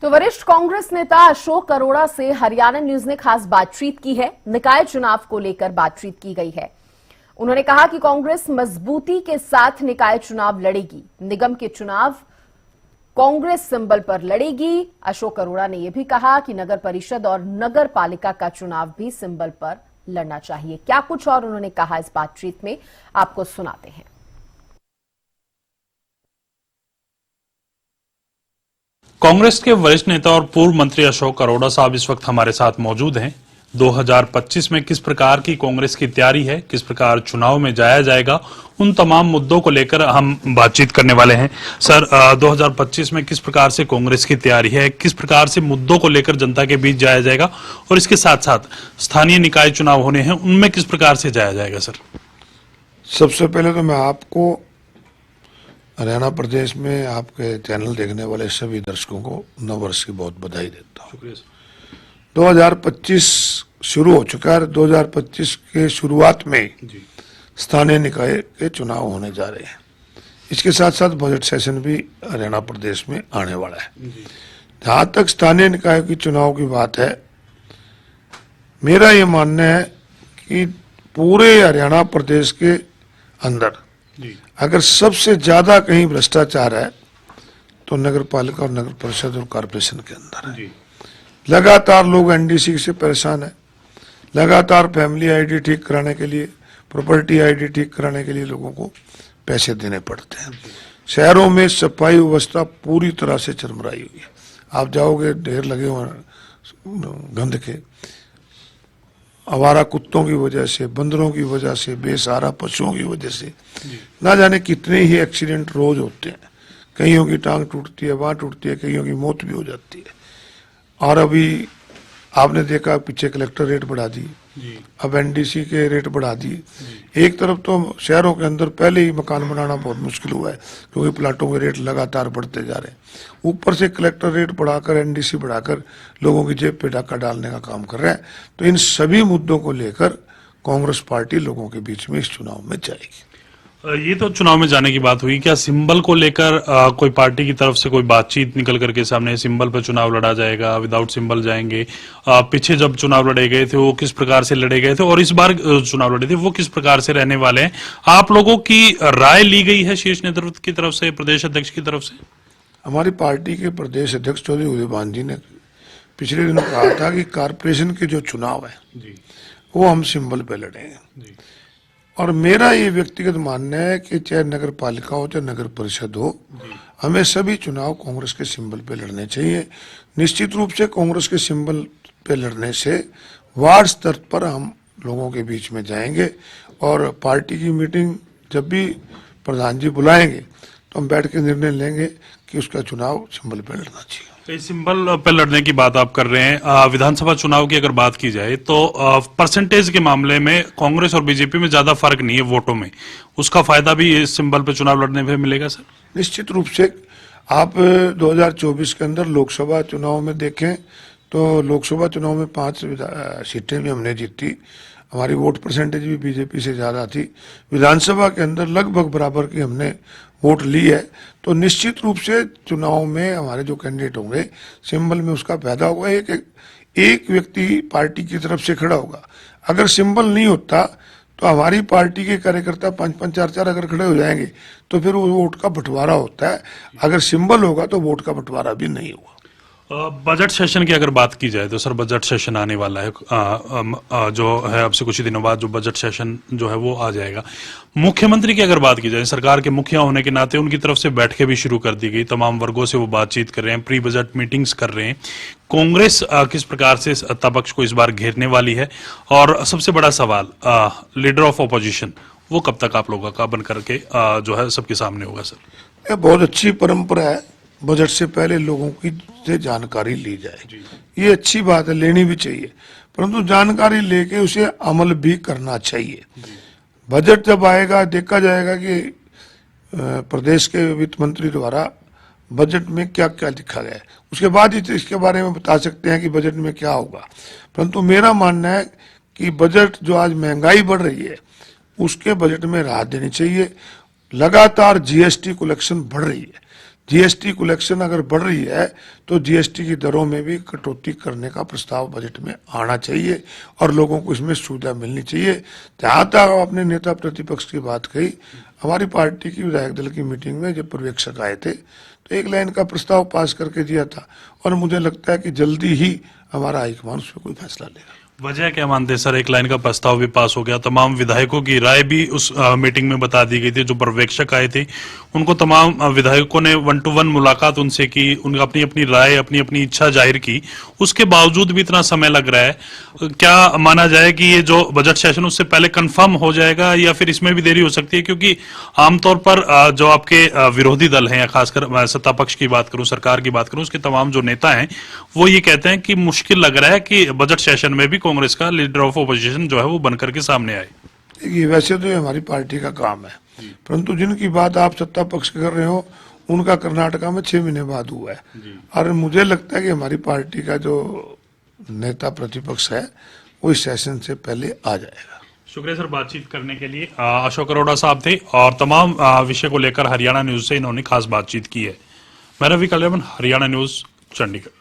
तो वरिष्ठ कांग्रेस नेता अशोक अरोड़ा से हरियाणा न्यूज ने खास बातचीत की है। निकाय चुनाव को लेकर बातचीत की गई है। उन्होंने कहा कि कांग्रेस मजबूती के साथ निकाय चुनाव लड़ेगी। निगम के चुनाव कांग्रेस सिंबल पर लड़ेगी। अशोक अरोड़ा ने यह भी कहा कि नगर परिषद और नगर पालिका का चुनाव भी सिंबल पर लड़ना चाहिए। क्या कुछ और उन्होंने कहा इस बातचीत में, आपको सुनाते हैं। कांग्रेस के वरिष्ठ नेता और पूर्व मंत्री अशोक अरोड़ा साहब इस वक्त हमारे साथ मौजूद हैं। 2025 में किस प्रकार की कांग्रेस की तैयारी है, किस प्रकार चुनाव में जाया जाएगा, उन तमाम मुद्दों को लेकर हम बातचीत करने वाले हैं। सर, 2025 में किस प्रकार से कांग्रेस की तैयारी है, किस प्रकार से मुद्दों को लेकर जनता के बीच जाया जाएगा और इसके साथ साथ स्थानीय निकाय चुनाव होने हैं, उनमें किस प्रकार से जाया जाएगा? सर, सबसे पहले तो मैं आपको हरियाणा प्रदेश में आपके चैनल देखने वाले सभी दर्शकों को नव वर्ष की बहुत बधाई देता हूँ। शुक्रिया सर। 2025 शुरू हो चुका है। 2025 के शुरुआत में स्थानीय निकाय के चुनाव होने जा रहे हैं। इसके साथ साथ बजट सेशन भी हरियाणा प्रदेश में आने वाला है। जहाँ तक स्थानीय निकाय की चुनाव की बात है, मेरा ये मानना है कि पूरे हरियाणा प्रदेश के अंदर अगर सबसे ज्यादा कहीं भ्रष्टाचार है तो नगर पालिका और नगर परिषद और कॉर्पोरेशन के अंदर है। लगातार लोग एनडीसी से परेशान है। लगातार फैमिली आईडी ठीक कराने के लिए, प्रॉपर्टी आईडी ठीक कराने के लिए लोगों को पैसे देने पड़ते हैं। शहरों में सफाई व्यवस्था पूरी तरह से चरमराई हुई है। आप जाओगे, ढेर लगे हुए गंद के, आवारा कुत्तों की वजह से, बंदरों की वजह से, बेसहारा पशुओं की वजह से ना जाने कितने ही एक्सीडेंट रोज होते हैं। कईयों की टांग टूटती है, वहां टूटती है, कईयों की मौत भी हो जाती है। और अभी आपने देखा पीछे कलेक्टर रेट बढ़ा दी, अब एनडीसी के रेट बढ़ा दिए। एक तरफ तो शहरों के अंदर पहले ही मकान बनाना बहुत मुश्किल हुआ है क्योंकि प्लाटों के रेट लगातार बढ़ते जा रहे हैं। ऊपर से कलेक्टर रेट बढ़ाकर, एनडीसी बढ़ाकर लोगों की जेब पे डाका डालने का काम कर रहे हैं। तो इन सभी मुद्दों को लेकर कांग्रेस पार्टी लोगों के बीच में इस चुनाव में जाएगी। ये तो चुनाव में जाने की बात हुई। क्या सिंबल को लेकर कोई पार्टी की तरफ से कोई बातचीत निकल करके सामने सिंबल पर चुनाव लड़ा जाएगा, विदाउट सिंबल जाएंगे? पीछे जब चुनाव लड़े गए थे वो किस प्रकार से लड़े गए थे और इस बार चुनाव लड़े थे वो किस प्रकार से रहने वाले हैं? आप लोगों की राय ली गई है शीर्ष नेतृत्व की तरफ से, प्रदेश अध्यक्ष की तरफ से? हमारी पार्टी के प्रदेश अध्यक्ष चौधरी उदयभान जी ने पिछले दिनों कहा था कि कारपोरेशन के जो चुनाव है वो हम सिंबल पे लड़ेंगे। और मेरा ये व्यक्तिगत मानना है कि चाहे नगर पालिका हो चाहे नगर परिषद हो, हमें सभी चुनाव कांग्रेस के सिंबल पे लड़ने चाहिए। निश्चित रूप से कांग्रेस के सिंबल पे लड़ने से वार्ड स्तर पर हम लोगों के बीच में जाएंगे और पार्टी की मीटिंग जब भी प्रधान जी बुलाएंगे तो हम बैठ के निर्णय लेंगे कि उसका चुनाव सिंबल पे लड़ना चाहिए। सिंबल पे लड़ने की बात आप कर रहे हैं। विधानसभा चुनाव की अगर बात की जाए तो परसेंटेज के मामले में कांग्रेस और बीजेपी में ज्यादा फर्क नहीं है वोटों में। उसका फायदा भी इस सिंबल पे चुनाव लड़ने में मिलेगा सर? निश्चित रूप से आप 2024 के अंदर लोकसभा चुनाव में देखें तो लोकसभा चुनाव में 5 सीटें भी हमने जीती। हमारी वोट परसेंटेज भी बीजेपी से ज्यादा थी। विधानसभा के अंदर लगभग बराबर की हमने वोट ली है। तो निश्चित रूप से चुनाव में हमारे जो कैंडिडेट होंगे सिंबल में उसका फायदा होगा। एक व्यक्ति पार्टी की तरफ से खड़ा होगा। अगर सिंबल नहीं होता तो हमारी पार्टी के कार्यकर्ता 5-5, 4-4 अगर खड़े हो जाएंगे तो फिर वो वोट का बंटवारा होता है। अगर सिंबल होगा तो वोट का बंटवारा भी नहीं होगा। बजट सेशन की अगर बात की जाए तो सर, बजट सेशन आने वाला है जो है अब से कुछ ही दिनों बाद जो बजट सेशन जो है वो आ जाएगा। मुख्यमंत्री की अगर बात की जाए, सरकार के मुखिया होने के नाते उनकी तरफ से बैठकें भी शुरू कर दी गई। तमाम वर्गों से वो बातचीत कर रहे हैं, प्री बजट मीटिंग्स कर रहे हैं। कांग्रेस किस प्रकार से सत्ता पक्ष को इस बार घेरने वाली है? और सबसे बड़ा सवाल, लीडर ऑफ ऑपोजिशन वो कब तक आप लोगों का बन करके जो है सबके सामने होगा? सर, यह बहुत अच्छी परंपरा है, बजट से पहले लोगों की से जानकारी ली जाए। ये अच्छी बात है, लेनी भी चाहिए, परंतु जानकारी लेके उसे अमल भी करना चाहिए। बजट जब आएगा देखा जाएगा कि प्रदेश के वित्त मंत्री द्वारा बजट में क्या क्या लिखा गया है, उसके बाद ही इसके बारे में बता सकते हैं कि बजट में क्या होगा। परंतु मेरा मानना है कि बजट जो आज महंगाई बढ़ रही है उसके बजट में राहत देनी चाहिए। लगातार जीएसटी कलेक्शन बढ़ रही है। जीएसटी कलेक्शन अगर बढ़ रही है तो जीएसटी की दरों में भी कटौती करने का प्रस्ताव बजट में आना चाहिए और लोगों को इसमें सुविधा मिलनी चाहिए। जहाँ तक आपने नेता प्रतिपक्ष की बात कही, हमारी पार्टी की विधायक दल की मीटिंग में जब पर्यवेक्षक आए थे तो एक लाइन का प्रस्ताव पास करके दिया था और मुझे लगता है कि जल्दी ही हमारा हाईकमान उस पर कोई फैसला लेगा। वजह क्या मानते हैं सर? एक लाइन का प्रस्ताव भी पास हो गया, तमाम विधायकों की राय भी उस मीटिंग में बता दी गई थी। जो पर्यवेक्षक आए थे उनको तमाम विधायकों ने 1-to-1 मुलाकात उनसे की, उनका अपनी अपनी राय, अपनी अपनी इच्छा जाहिर की। उसके बावजूद भी इतना समय लग रहा है, क्या माना जाए कि ये जो बजट सेशन उससे पहले कंफर्म हो जाएगा या फिर इसमें भी देरी हो सकती है? क्योंकि आमतौर पर जो आपके विरोधी दल हैं, खासकर मैं सत्ता पक्ष की बात करूं, सरकार की बात करूं, उसके तमाम जो नेता हैं वो ये कहते हैं कि मुश्किल लग रहा है कि बजट सेशन में भी कांग्रेस का लीडर ऑफ ओपोजिशन जो है वो बनकर के सामने आए। देखिए, वैसे तो ये हमारी पार्टी का काम है, परंतु जिनकी बात आप सत्ता पक्ष कर रहे हो उनका कर्नाटका में 6 महीने बाद हुआ है और मुझे लगता है कि हमारी पार्टी का जो नेता प्रतिपक्ष है वो इस सेशन से पहले आ जाएगा। शुक्रिया सर बातचीत करने के लिए। अशोक अरोड़ा साहब थे और तमाम विषय को लेकर हरियाणा न्यूज से इन्होंने खास बातचीत की है। मैं रवि कल्याण, हरियाणा न्यूज, चंडीगढ़।